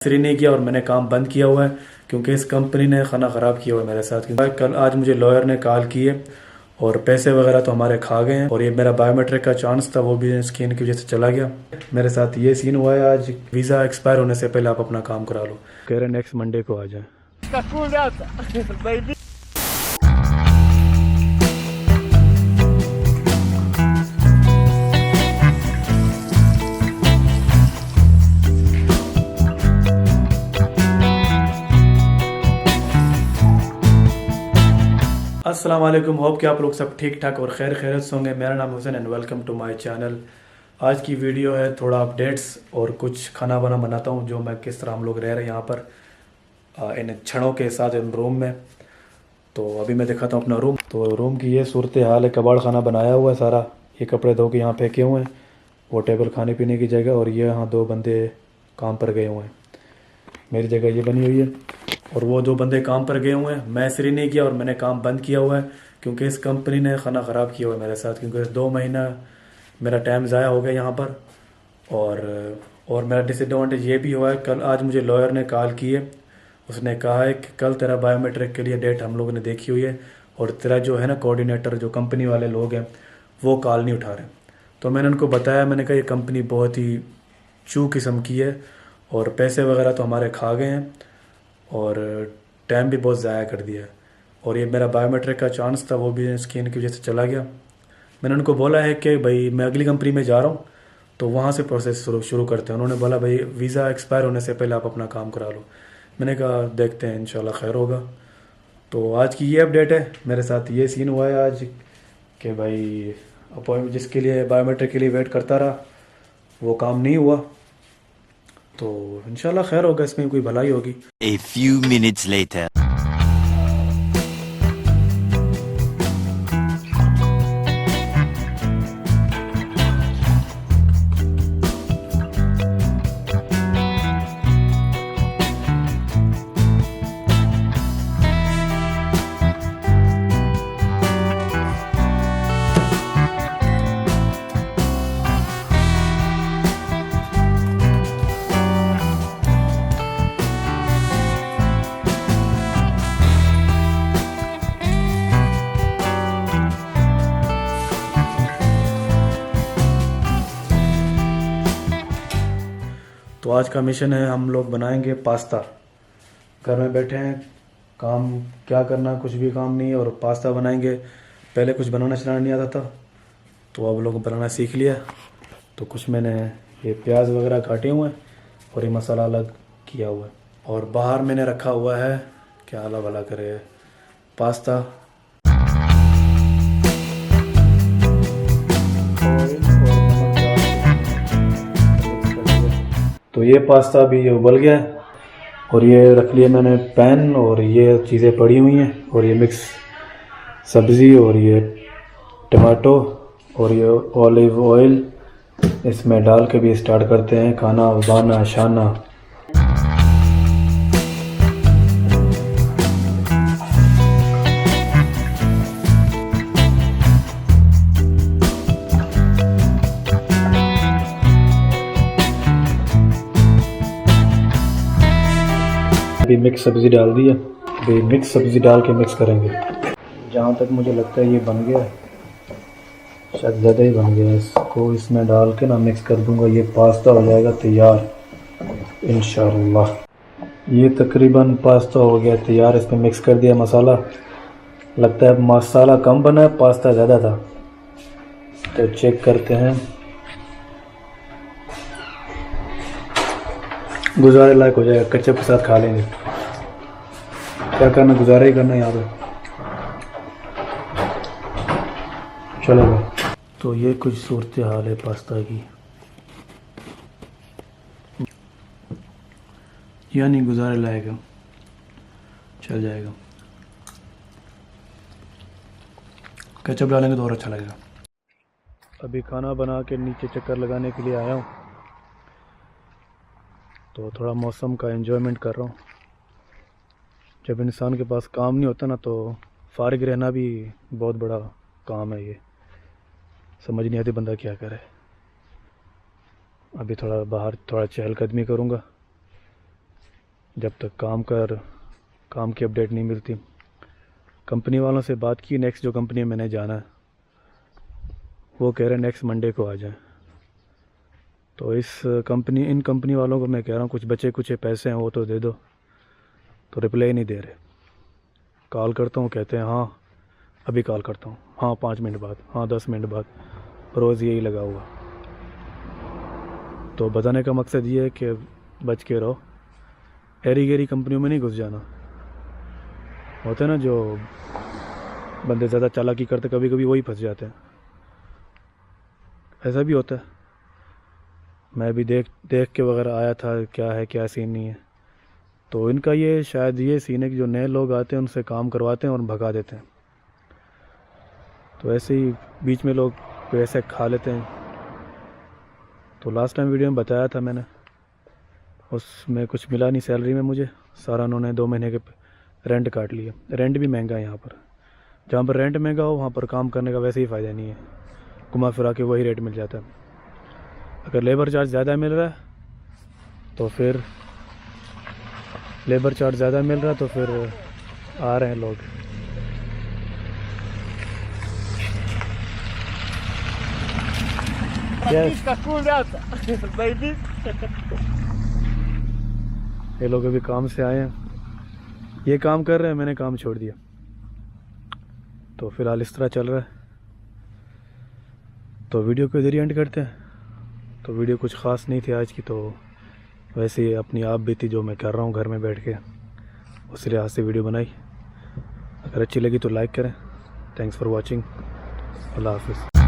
Free नहीं किया और मैंने काम बंद किया हुआ है क्योंकि इस कंपनी ने खाना ख़राब किया हुआ है मेरे साथ। क्योंकि कल आज मुझे लॉयर ने कॉल की है और पैसे वगैरह तो हमारे खा गए हैं और ये मेरा बायोमेट्रिक का चांस था वो भी स्कैन की वजह से चला गया। मेरे साथ ये सीन हुआ है आज। वीज़ा एक्सपायर होने से पहले आप अपना काम करा लो। कह रहे नेक्स्ट मंडे को आ जाए। अस्सलाम वालेकुम। होप कि आप लोग सब ठीक ठाक और खैर खैरियत से होंगे। मेरा नाम Hussain and welcome to my channel. आज की वीडियो है थोड़ा अपडेट्स और कुछ खाना बना बनाता हूँ जो मैं किस तरह हम लोग रह रहे हैं यहाँ पर इन छड़ों के साथ इन रूम में। तो अभी मैं दिखाता हूँ अपना रूम। तो रूम की ये सूरत हाल है। कबाड़ खाना बनाया हुआ है सारा। ये कपड़े धो के यहाँ फेंके हुए हैं। वो टेबल खाने पीने की जगह और ये यहाँ दो बंदे काम पर गए हुए हैं। मेरी जगह ये बनी हुई है और वो दो बंदे काम पर गए हुए हैं। मैं इसलिए नहीं किया और मैंने काम बंद किया हुआ है क्योंकि इस कंपनी ने खाना ख़राब किया हुआ है मेरे साथ। क्योंकि 2 महीना मेरा टाइम ज़ाया हो गया यहाँ पर। और मेरा डिसएडवांटेज ये भी हुआ है, कल आज मुझे लॉयर ने कॉल की है। उसने कहा है कि कल तेरा बायोमेट्रिक के लिए डेट हम लोगों ने देखी हुई है और तेरा जो है ना कोऑर्डिनेटर जो कंपनी वाले लोग हैं वो कॉल नहीं उठा रहे। तो मैंने उनको बताया, मैंने कहा ये कंपनी बहुत ही चू किस्म की है और पैसे वगैरह तो हमारे खा गए हैं और टाइम भी बहुत ज़ाया कर दिया है और ये मेरा बायोमेट्रिक का चांस था वो भी स्कैन की वजह से चला गया। मैंने उनको बोला है कि भाई मैं अगली कंपनी में जा रहा हूँ तो वहाँ से प्रोसेस शुरू करते हैं। उन्होंने बोला भाई वीज़ा एक्सपायर होने से पहले आप अपना काम करा लो। मैंने कहा देखते हैं इंशाल्लाह खैर होगा। तो आज की ये अपडेट है। मेरे साथ ये सीन हुआ है आज कि भाई अपॉइंटमेंट जिसके लिए बायोमेट्रिक के लिए वेट करता रहा वो काम नहीं हुआ। तो इंशाल्लाह खैर होगा, इसमें कोई भलाई होगी। A few minutes later. तो आज का मिशन है, हम लोग बनाएंगे पास्ता। घर में बैठे हैं, काम क्या करना, कुछ भी काम नहीं है और पास्ता बनाएंगे। पहले कुछ बनाना चलाना नहीं आता था तो अब लोग बनाना सीख लिया। तो कुछ मैंने ये प्याज वगैरह काटे हुए हैं और ये मसाला अलग किया हुआ है और बाहर मैंने रखा हुआ है, क्या अला भला करे, पास्ता। तो ये पास्ता भी उबल गया है और ये रख लिया मैंने पैन और ये चीज़ें पड़ी हुई हैं और ये मिक्स सब्ज़ी और ये टमाटो और ये ऑलिव ऑयल इसमें डाल के भी स्टार्ट करते हैं खाना बनाना शाना। अभी मिक्स सब्ज़ी डाल दी है। अभी मिक्स सब्ज़ी डाल के मिक्स करेंगे। जहाँ तक मुझे लगता है ये बन गया है, शायद ज़्यादा ही बन गया है। इसको इसमें डाल के ना मिक्स कर दूंगा, ये पास्ता हो जाएगा तैयार इंशाअल्लाह। ये तकरीबन पास्ता हो गया तैयार। इसमें मिक्स कर दिया मसाला। लगता है मसाला कम बना है, पास्ता ज़्यादा था। तो चेक करते हैं। गुजारे लायक हो जाएगा, केचप के साथ खा लेंगे। क्या करना, गुजारा ही करना यहाँ पे। चलेगा। तो ये कुछ सूरत हाल है पास्ता की, यानी गुजारे लायक है, चल जाएगा। केचप डालेंगे तो और अच्छा लगेगा। अभी खाना बना के नीचे चक्कर लगाने के लिए आया हूँ तो थोड़ा मौसम का एंजॉयमेंट कर रहा हूँ। जब इंसान के पास काम नहीं होता ना तो फारिग रहना भी बहुत बड़ा काम है। ये समझ नहीं आती बंदा क्या करे। अभी थोड़ा बाहर थोड़ा चहलकदमी करूँगा जब तक काम की अपडेट नहीं मिलती। कंपनी वालों से बात की, नेक्स्ट जो कंपनी में मैंने जाना है वो कह रहे हैं नेक्स्ट मंडे को आ जाएं। तो इन कंपनी वालों को मैं कह रहा हूँ कुछ बचे कुछ पैसे हैं वो तो दे दो, तो रिप्लाई नहीं दे रहे। कॉल करता हूँ कहते हैं हाँ अभी कॉल करता हूँ, हाँ 5 मिनट बाद, हाँ 10 मिनट बाद, रोज़ यही लगा हुआ। तो बताने का मकसद ये है कि बच के रहो, एरी गेरी कंपनियों में नहीं घुस जाना। होते हैं ना जो बंदे ज़्यादा चालाकी करते, कभी कभी वही फंस जाते हैं। ऐसा भी होता है, मैं भी देख के वगैरह आया था क्या है क्या सीन नहीं है। तो इनका ये शायद ये सीन है कि जो नए लोग आते हैं उनसे काम करवाते हैं और भगा देते हैं। तो ऐसे ही बीच में लोग पैसे खा लेते हैं। तो लास्ट टाइम वीडियो में बताया था मैंने, उसमें कुछ मिला नहीं सैलरी में मुझे, सारा उन्होंने 2 महीने के रेंट काट लिया। रेंट भी महंगा है यहाँ पर, जहाँ पर रेंट महंगा हो वहाँ पर काम करने का वैसे ही फ़ायदा नहीं है, घुमा फिरा के वही रेट मिल जाता है। अगर लेबर चार्ज ज़्यादा मिल रहा है तो फिर आ रहे हैं लोग। ये लोग अभी काम से आए हैं, ये काम कर रहे हैं, मैंने काम छोड़ दिया। तो फिलहाल इस तरह चल रहा है। तो वीडियो को इधर ही एंड करते हैं। तो वीडियो कुछ ख़ास नहीं थी आज की, तो वैसे ही अपनी आप बीती जो मैं कर रहा हूँ घर में बैठ के, उस लिहाज से वीडियो बनाई। अगर अच्छी लगी तो लाइक करें। Thanks for watching. अल्लाह हाफिज़।